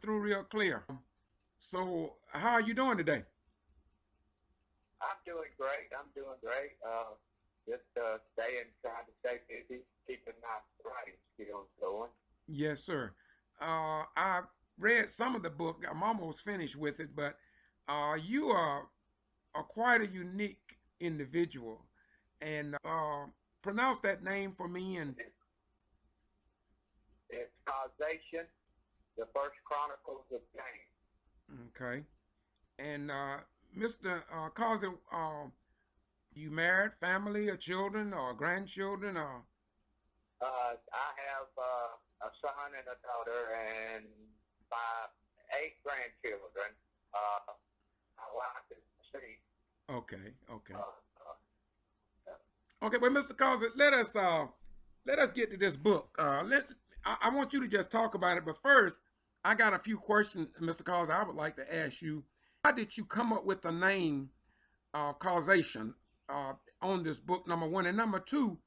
through real clear. So, how are you doing today? I'm doing great. I'm doing great. Just staying, trying to stay busy, keeping my writing skills going. Yes, sir. I read some of the book. I'm almost finished with it, but you are quite a unique individual. And pronounce that name for me. And It's, it's Causation, the First Chronicles of James. okay. And Mr. Causey, you married, family, or children, or grandchildren, or I have a son and a daughter and my 8 grandchildren. My wife is deceased. okay, okay, Uh, uh, okay. Well, Mr. Causey, let us get to this book. I want you to just talk about it, but first, I got a few questions, Mr. Causey. I would like to ask you. How did you come up with the name causation on this book? Number one, and number two,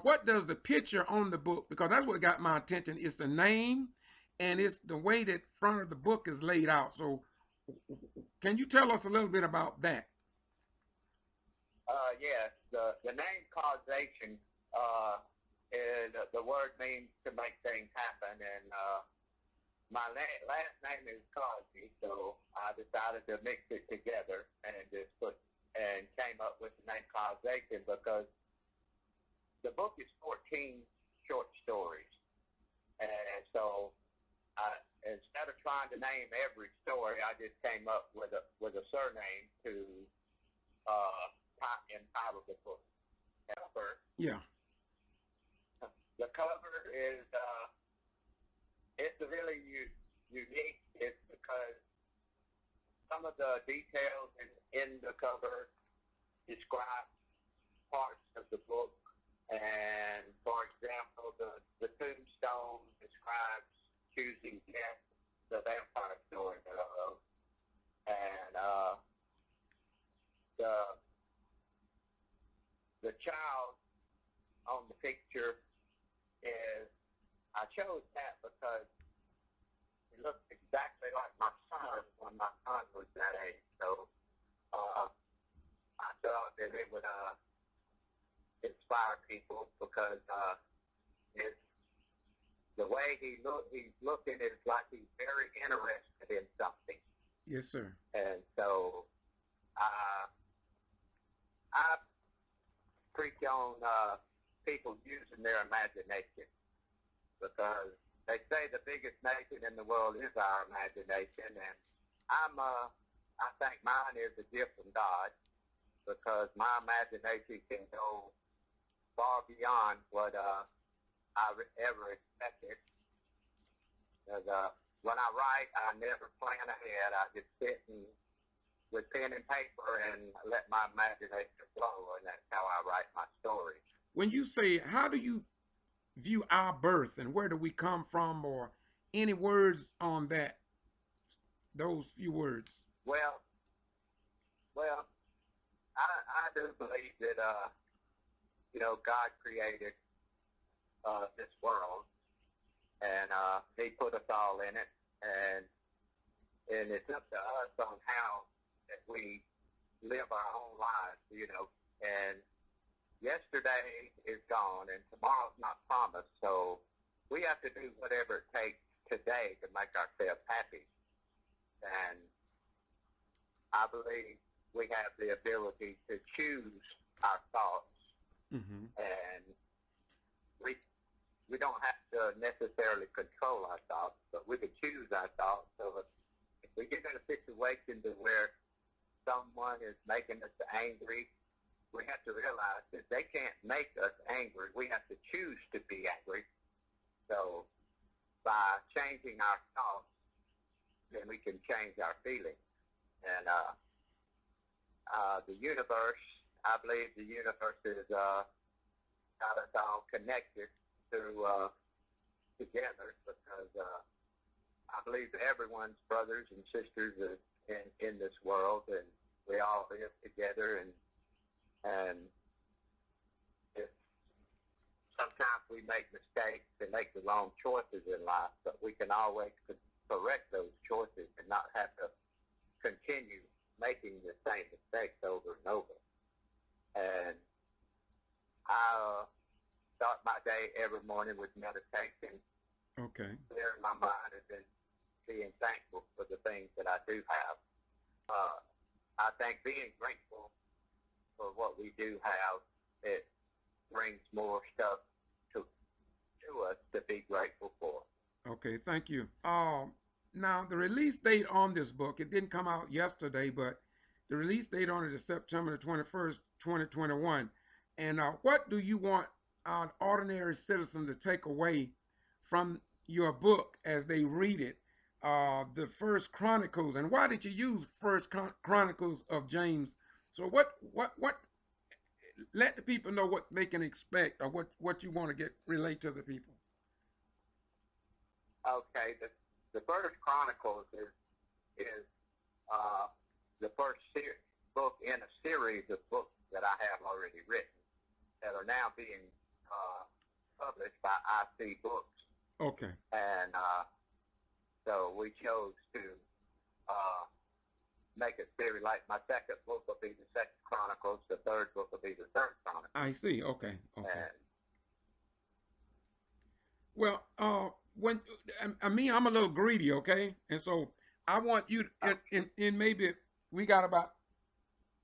what does the picture on the book? Because that's what got my attention. It's the name, and it's the way that front of the book is laid out. So, can you tell us a little bit about that? yes, the name causation is the word means to make things happen, and my last name is Cosby, so I decided to mix it together and just put and came up with the name causation because the book is 14 short stories, and so I, instead of trying to name every story, I just came up with a surname to uh, entitle the book. Cover. Yeah. The cover is it's really unique. It's because some of the details in the cover describe parts of the book. And for example, the tombstone describes choosing death, the vampire story that I wrote. And the the child on the picture is I chose that because he looks exactly like my son when my son was that age. So uh, I thought that it would inspire people because it's the way he's looking is like he's very interested in something. Yes, sir. And so uh, I preach on people using their imagination because they say the biggest nation in the world is our imagination, and I think mine is a gift from God because my imagination can go far beyond what ever expected. Because when I write, I never plan ahead. I just sit and with pen and paper and let my imagination flow, and that's how I write my stories. When you say, how do you view our birth and where do we come from, or any words on that, those few words? Well, well, I do believe that God created this world, and He put us all in it, and it's up to us on how that we live our own lives, And yesterday is gone, and tomorrow's not promised, so we have to do whatever it takes today to make ourselves happy. And I believe we have the ability to choose our thoughts, Mm-hmm. and we we don't have to necessarily control our thoughts, but we can choose our thoughts. So if we get in a situation to where someone is making us angry, we have to realize that they can't make us angry. We have to choose to be angry. So by changing our thoughts, then we can change our feelings. And the universe, I believe the universe is got us all connected through together because I believe everyone's brothers and sisters are in this world, and we all live together. And if sometimes we make mistakes and make the wrong choices in life, but we can always correct those choices and not have to continue making the same mistakes over and over. And I start my day every morning with meditation, Okay. clearing my mind, and then being thankful for the things that I do have. I think being grateful for what we do have, it brings more stuff to us to be grateful for. Okay, thank you. Now the release date on this book, it didn't come out yesterday, but the release date on it is September the 21st, 2021. And what do you want an ordinary citizen to take away from your book as they read it? The First Chronicles, and why did you use First Chronicles of James? So what? Let the people know what they can expect, or what you want to get relate to the people. Okay, the First Chronicles is the first book in a series of books that I have already written that are now being published by IC Books. Okay. And so we chose to make a series. Like my second book will be the Second Chronicles, the third book will be the Third Chronicles. I see. Okay. Okay. And well, when I mean, I'm a little greedy, okay, and so I want you in maybe we got about,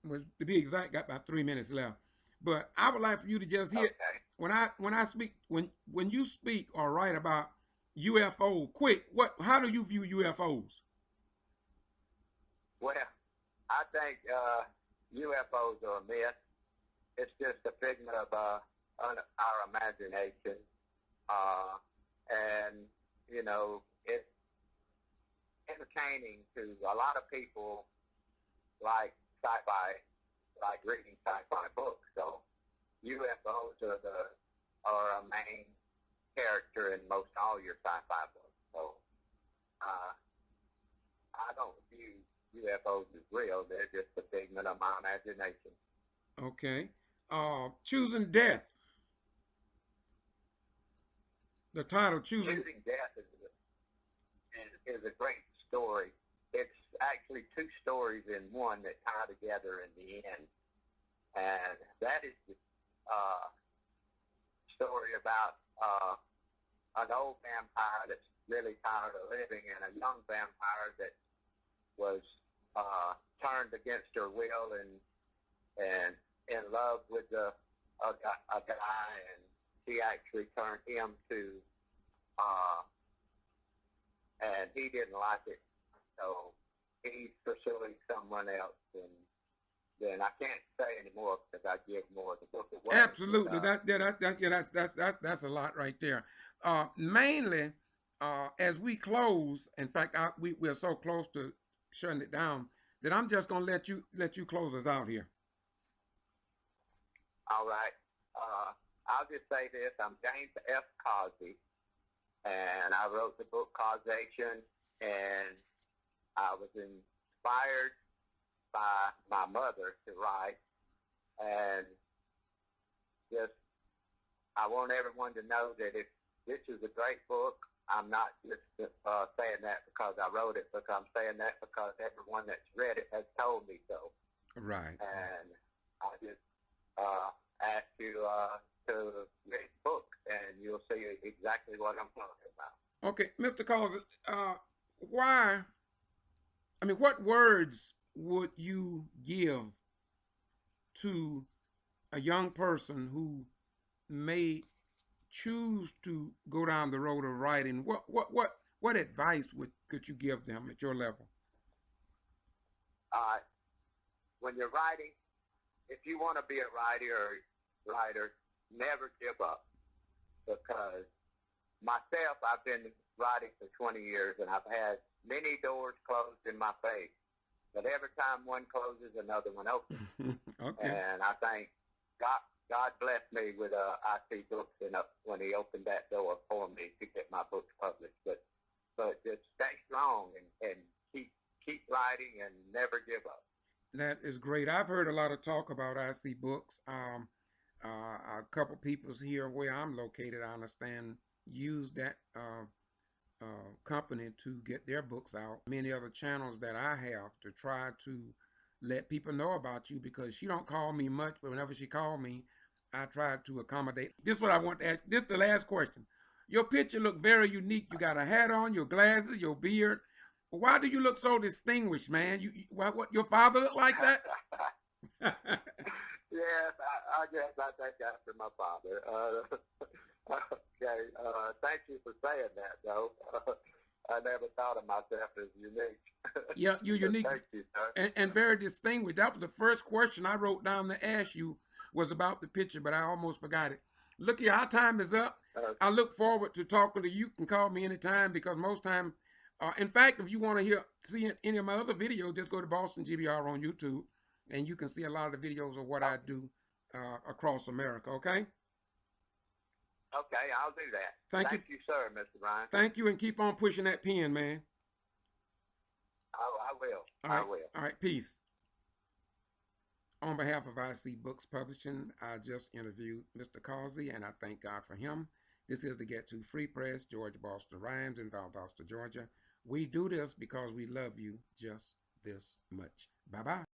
well, to be exact, got about 3 minutes left, but I would like for you to just hit okay. when I speak when you speak or write about UFO. Quick, how do you view UFOs? Well, I think UFOs are a myth. It's just a figment of our imagination. And, you know, it's entertaining to a lot of people like sci-fi, like reading sci-fi books. So UFOs are a main character in most all your sci-fi books. So I don't view UFOs as real. They're just a figment of my imagination. Okay. Choosing death. The title, Choosing Death is a great story. It's actually two stories in one that tie together in the end. And that is the story about an old vampire that's really tired of living and a young vampire that was turned against her will and in love with a guy, and she actually turned him to, and he didn't like it, so he's pursuing someone else, and then I can't say anymore because I give more of the book away. Absolutely, that's a lot right there. Mainly, as we close, in fact, we're so close to shutting it down that I'm just gonna let you close us out here. All right. I'll just say this. I'm James F. Cosby, and I wrote the book Causation, and I was inspired by my mother to write, and just I want everyone to know that if this is a great book, I'm not just saying that because I wrote it, but I'm saying that because everyone that's read it has told me so. Right. And I just ask you to read the book, and you'll see exactly what I'm talking about. Okay, Mr. Collins, why? I mean, what words would you give to a young person who may choose to go down the road of writing? What advice could you give them at your level? When you're writing, if you want to be a writer, never give up, because myself, I've been writing for 20 years, and I've had many doors closed in my face. But every time one closes, another one opens. Okay. And I think God blessed me with IC Books, and when He opened that door for me to get my books published. But just stay strong and keep writing and never give up. That is great. I've heard a lot of talk about IC Books. A couple people here where I'm located, I understand, use that company to get their books out. Many other channels that I have to try to let people know about you, because she don't call me much, but whenever she called me, I try to accommodate. This is what I want to ask. This is the last question. Your picture look very unique. You got a hat on, your glasses, your beard. Why do you look so distinguished, man? What your father look like that? Yes, I guess I take after my father. Okay, thank you for saying that, though. I never thought of myself as unique. Yeah, you're unique. Thank you, sir. And very distinguished. That was the first question I wrote down to ask you, was about the picture, but I almost forgot it. Look here, our time is up. I look forward to talking to you. You can call me anytime, because most time, in fact, if you want to see any of my other videos, just go to Boston G.B.R. on YouTube, and you can see a lot of the videos of what I do across America. Okay. Okay, I'll do that. Thank you, sir, Mr. Ryan. Thank you, and keep on pushing that pen, man. I will. All right. I will. All right. Peace. On behalf of IC Books Publishing, I just interviewed Mr. Causey, and I thank God for him. This is the Getto Free Press, George Boston Rhymes in Valdosta, Georgia. We do this because we love you just this much. Bye-bye.